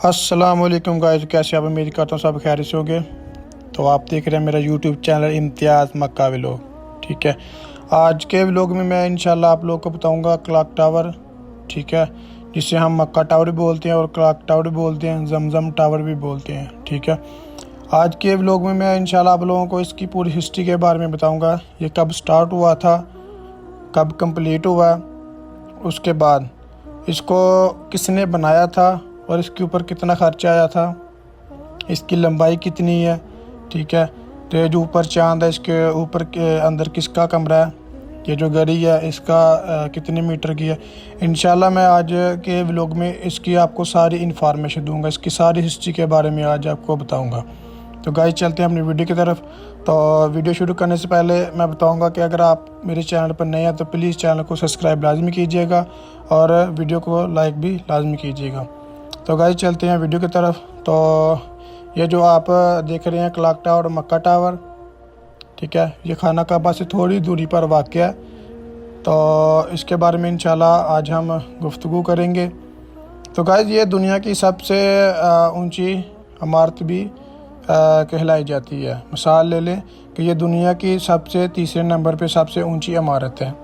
अस्सलामुअलैकुम गाइस, कैसे आप? उम्मीद करता हूँ सब खैर से होंगे। तो आप देख रहे हैं मेरा यूट्यूब चैनल इम्तियाज़ मक्का व्लॉग। ठीक है, आज के व्लॉग में मैं इंशाल्लाह आप लोग को बताऊंगा क्लॉक टावर। ठीक है, जिसे हम मक्का टावर भी बोलते हैं और क्लॉक टावर भी बोलते हैं, जमजम टावर भी बोलते हैं। ठीक है, आज के व्लॉग में मैं इंशाल्लाह आप लोगों को इसकी पूरी हिस्ट्री के बारे में बताऊँगा। ये कब स्टार्ट हुआ था, कब कंप्लीट हुआ, उसके बाद इसको किसने बनाया था और इसके ऊपर कितना खर्चा आया था, इसकी लंबाई कितनी है। ठीक है, तो ये जो ऊपर चांद है, इसके ऊपर के अंदर किसका कमरा है, ये जो घड़ी है इसका कितने मीटर की है। इंशाल्लाह मैं आज के व्लॉग में इसकी आपको सारी इन्फॉर्मेशन दूंगा, इसकी सारी हिस्ट्री के बारे में आज आपको बताऊंगा। तो गाइस चलते हैं अपनी वीडियो की तरफ। तो वीडियो शुरू करने से पहले मैं बताऊंगा कि अगर आप मेरे चैनल पर नए हैं तो प्लीज़ चैनल को सब्सक्राइब लाजमी कीजिएगा और वीडियो को लाइक भी लाजमी कीजिएगा। तो गाइस चलते हैं वीडियो की तरफ। तो ये जो आप देख रहे हैं क्लॉक टावर मक्का टावर, ठीक है, ये खाना काबा से थोड़ी दूरी पर वाक़या है। तो इसके बारे में इंशाल्लाह आज हम गुफ्तगू करेंगे। तो गाइस ये दुनिया की सबसे ऊंची इमारत भी कहलाई जाती है। मिसाल ले लें कि ये दुनिया की सबसे तीसरे नंबर पे सबसे ऊंची इमारत है।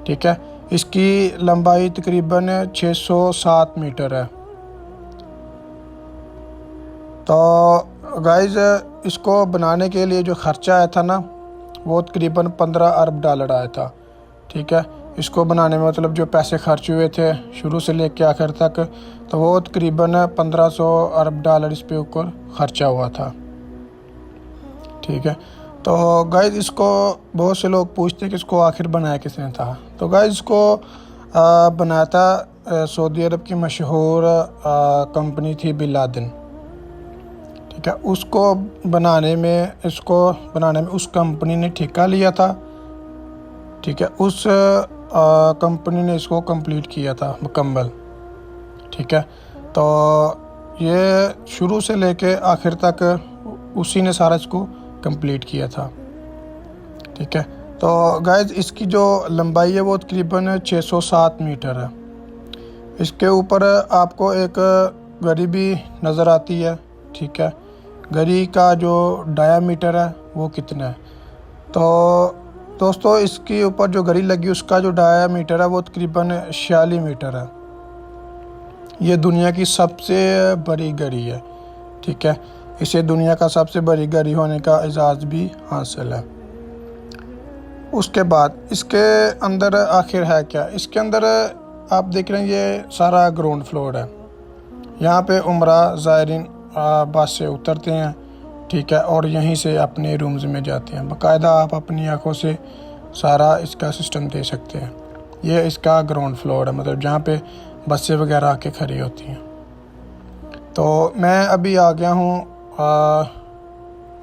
ठीक है, इसकी लंबाई तकरीबन 607 मीटर है। तो गाइस इसको बनाने के लिए जो ख़र्चा आया था ना, वो तकरीबन 15 अरब डॉलर आया था। ठीक है, इसको बनाने में मतलब जो पैसे खर्च हुए थे शुरू से लेकर आखिर तक, तो वो तकरीबन 1500 अरब डॉलर इस पे ऊपर ख़र्चा हुआ था। ठीक है, तो गाइस इसको बहुत से लोग पूछते हैं कि इसको आखिर बनाया किसने था। तो गाइस इसको बनाया था सऊदी अरब की मशहूर कंपनी थी बिन लादेन। ठीक है, इसको बनाने में उस कंपनी ने ठेका लिया था। ठीक है, उस कंपनी ने इसको कंप्लीट किया था मुकम्मल। ठीक है, तो ये शुरू से लेके आखिर तक उसी ने सारा इसको कंप्लीट किया था। ठीक है, तो गाइस इसकी जो लंबाई है वो तकरीबन 607 मीटर है। इसके ऊपर आपको एक घड़ी भी नज़र आती है। ठीक है, घड़ी का जो डायामीटर है वो कितना है। तो दोस्तों इसके ऊपर जो घड़ी लगी उसका जो डायामीटर है वो तकरीबन 46 मीटर है। ये दुनिया की सबसे बड़ी घड़ी है। ठीक है, इसे दुनिया का सबसे बड़ी घड़ी होने का एजाज़ भी हासिल है। उसके बाद इसके अंदर आखिर है क्या, इसके अंदर आप देख रहे हैं ये सारा ग्राउंड फ्लोर है। यहाँ पे उमरा ज़ायरीन बस से उतरते हैं। ठीक है, और यहीं से अपने रूम्स में जाते हैं। बाकायदा आप अपनी आंखों से सारा इसका सिस्टम दे सकते हैं। ये इसका ग्राउंड फ्लोर है, मतलब जहाँ पे बसें वगैरह आके खड़ी होती हैं। तो मैं अभी आ गया हूँ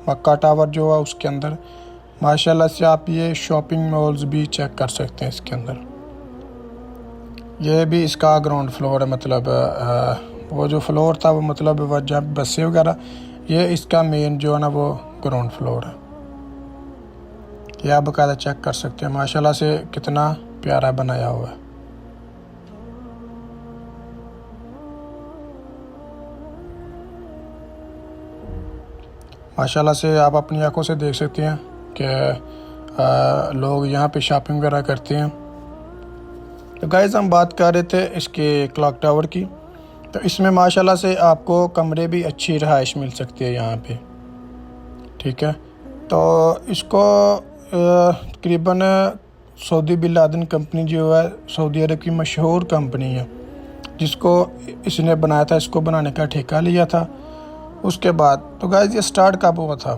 मक्का टावर जो है उसके अंदर। माशाल्लाह से आप ये शॉपिंग मॉल्स भी चेक कर सकते हैं इसके अंदर। ये भी इसका ग्राउंड फ्लोर है, मतलब वो जो फ्लोर था वो मतलब वो जब बसें वगैरह, ये इसका मेन जो है ना वो ग्राउंड फ्लोर है। ये आप बाकायदा चेक कर सकते हैं। माशाल्लाह से कितना प्यारा बनाया हुआ है। माशाल्लाह से आप अपनी आंखों से देख सकते हैं कि लोग यहाँ पे शॉपिंग वगैरह करते हैं। तो गाइस हम बात कर रहे थे इसके क्लॉक टावर की। तो इसमें माशाल्लाह से आपको कमरे भी अच्छी रहाइश मिल सकती है यहाँ पे। ठीक है, तो इसको तकरीबन सऊदी बिन लादेन कंपनी जो है सऊदी अरब की मशहूर कंपनी है, जिसको इसने बनाया था, इसको बनाने का ठेका लिया था। उसके बाद तो गाइस ये स्टार्ट कब हुआ था।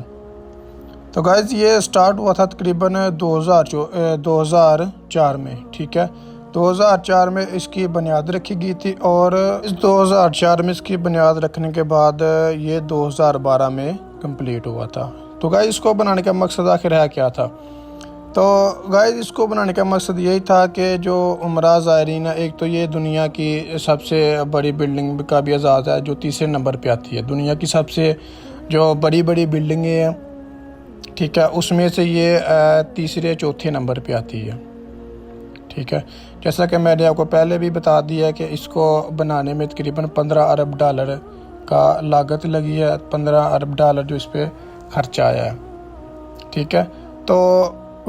तो गाइस ये स्टार्ट हुआ था तकरीबन 2004 में। ठीक है, 2004 में इसकी बुनियाद रखी गई थी और इस 2004 में इसकी बुनियाद रखने के बाद ये 2012 में कंप्लीट हुआ था। तो गाइस इसको बनाने का मकसद आखिर है क्या था। तो गाइस इसको बनाने का मकसद यही था कि जो उमरा ज़ायरीन है, एक तो ये दुनिया की सबसे बड़ी बिल्डिंग का भी एजाज़ है जो तीसरे नंबर पे आती है। दुनिया की सबसे जो बड़ी बड़ी बिल्डिंगें हैं, ठीक है, उसमें से ये तीसरे चौथे नंबर पे आती है। ठीक है, जैसा कि मैंने आपको पहले भी बता दिया कि इसको बनाने में तकरीबन 15 अरब डॉलर का लागत लगी है, 15 अरब डॉलर जो इस पर खर्चा आया है। ठीक है, तो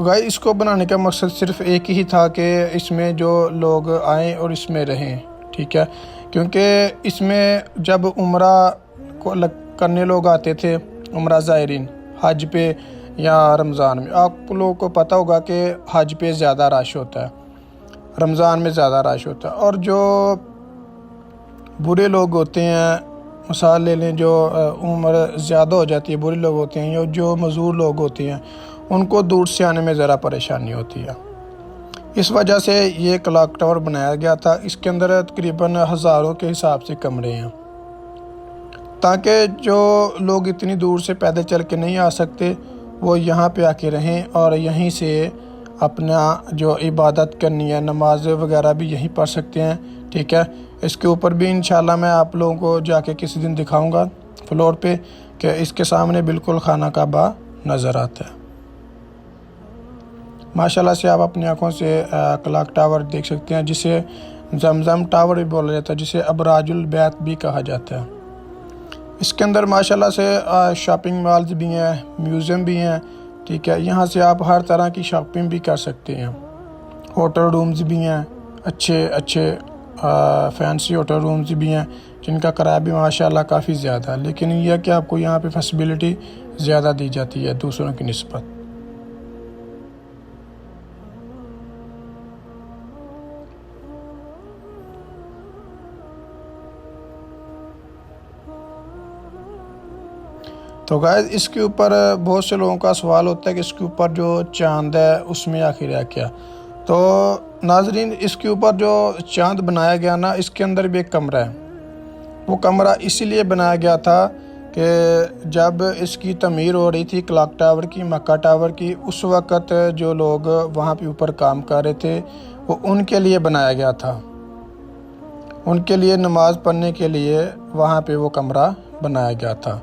गाइस इसको बनाने का मकसद सिर्फ एक ही था कि इसमें जो लोग आएँ और इसमें रहें। ठीक है, क्योंकि इसमें जब उम्रा को करने लोग आते थे, उम्रा ज़ायरीन हज पे या रमज़ान में, आप लोगों को पता होगा कि हज पे ज़्यादा रश होता है, रमज़ान में ज़्यादा रश होता है। और जो बुरे लोग होते हैं, मिसाल ले लें, जो उम्र ज़्यादा हो जाती है, बुरे लोग होते हैं या जो मज़दूर लोग होते हैं, उनको दूर से आने में ज़रा परेशानी होती है। इस वजह से ये क्लॉक टावर बनाया गया था। इसके अंदर तकरीबन हज़ारों के हिसाब से कमरे हैं, ताकि जो लोग इतनी दूर से पैदल चल के नहीं आ सकते वो यहाँ पे आके रहें और यहीं से अपना जो इबादत करनी है, नमाज वगैरह भी यहीं पढ़ सकते हैं। ठीक है, इसके ऊपर भी इंशाल्लाह मैं आप लोगों को जाके किसी दिन दिखाऊंगा फ्लोर पे कि इसके सामने बिल्कुल खाना काबा नज़र आता है। माशाल्लाह से आप अपनी आंखों से क्लॉक टावर देख सकते हैं, जिसे जमजम टावर भी बोला जाता है, जिसे अबराजुल बैत भी कहा जाता है। इसके अंदर माशाल्लाह से शॉपिंग मॉल्स भी हैं, म्यूज़ियम भी हैं। ठीक है, यहाँ से आप हर तरह की शॉपिंग भी कर सकते हैं। होटल रूम्स भी हैं, अच्छे अच्छे फैंसी होटल रूम्स भी हैं, जिनका किराया भी माशाल्लाह काफ़ी ज़्यादा है। लेकिन यह कि आपको यहाँ पे फैसिलिटी ज़्यादा दी जाती है दूसरों की निस्बत। तो गाइस इसके ऊपर बहुत से लोगों का सवाल होता है कि इसके ऊपर जो चांद है उसमें आखिर है क्या। तो नाजरीन, इसके ऊपर जो चांद बनाया गया ना, इसके अंदर भी एक कमरा है। वो कमरा इसीलिए बनाया गया था कि जब इसकी तमीर हो रही थी क्लॉक टावर की, मक्का टावर की, उस वक़्त जो लोग वहाँ पे ऊपर काम कर रहे थे वो उनके लिए बनाया गया था। उनके लिए नमाज़ पढ़ने के लिए वहाँ पे वो कमरा बनाया गया था।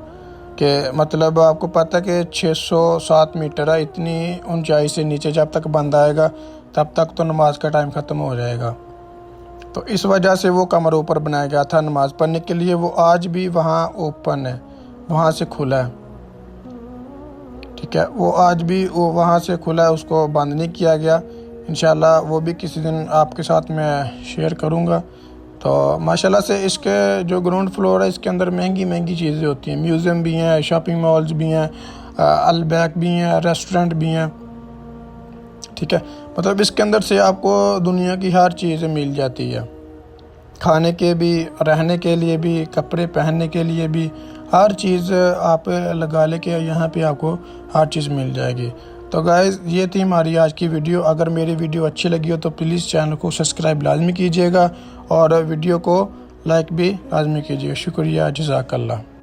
कि मतलब आपको पता है कि 607 मीटर है, इतनी ऊंचाई से नीचे जब तक बंद आएगा तब तक तो नमाज का टाइम ख़त्म हो जाएगा। तो इस वजह से वो कमरा ऊपर बनाया गया था नमाज़ पढ़ने के लिए। वो आज भी वहाँ ओपन है, वहाँ से खुला है। ठीक है, वो आज भी वो वहाँ से खुला है, उसको बंद नहीं किया गया। इंशाल्लाह वो भी किसी दिन आपके साथ मैं शेयर करूँगा। तो माशाल्लाह से इसके जो ग्राउंड फ्लोर है, इसके अंदर महंगी महंगी चीज़ें होती हैं। म्यूज़ियम भी हैं, शॉपिंग मॉल्स भी हैं, अलबैक भी हैं, रेस्टोरेंट भी हैं। ठीक है, मतलब इसके अंदर से आपको दुनिया की हर चीज़ मिल जाती है, खाने के भी, रहने के लिए भी, कपड़े पहनने के लिए भी, हर चीज़ आप लगा ले के यहाँ पे आपको हर चीज़ मिल जाएगी। तो गाइज़ ये थी हमारी आज की वीडियो। अगर मेरी वीडियो अच्छी लगी हो तो प्लीज़ चैनल को सब्सक्राइब लाजमी कीजिएगा और वीडियो को लाइक भी लाजमी कीजिएगा। शुक्रिया, जज़ाकल्लाह।